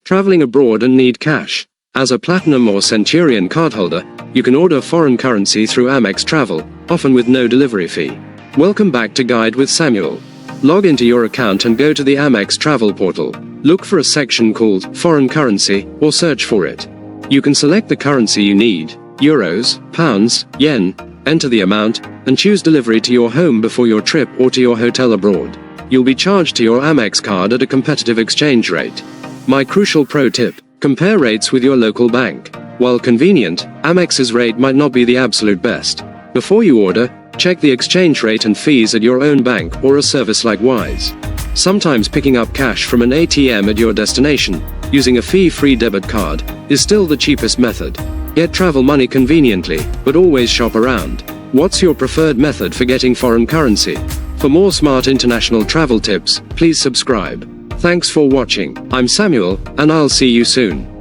Traveling abroad and need cash? As a Platinum or Centurion cardholder, you can order foreign currency through Amex Travel, often with no delivery fee. Welcome back to Guide with Samuel. Log into your account and go to the Amex Travel portal. Look for a section called Foreign Currency, or search for it. You can select the currency you need, euros, pounds, yen, enter the amount, and choose delivery to your home before your trip or to your hotel abroad. You'll be charged to your Amex card at a competitive exchange rate. My crucial pro tip: compare rates with your local bank. While convenient, Amex's rate might not be the absolute best. Before you order, check the exchange rate and fees at your own bank or a service like Wise. Sometimes picking up cash from an ATM at your destination, using a fee-free debit card, is still the cheapest method. Get travel money conveniently, but always shop around. What's your preferred method for getting foreign currency? For more smart international travel tips, please subscribe. Thanks for watching. I'm Samuel, and I'll see you soon.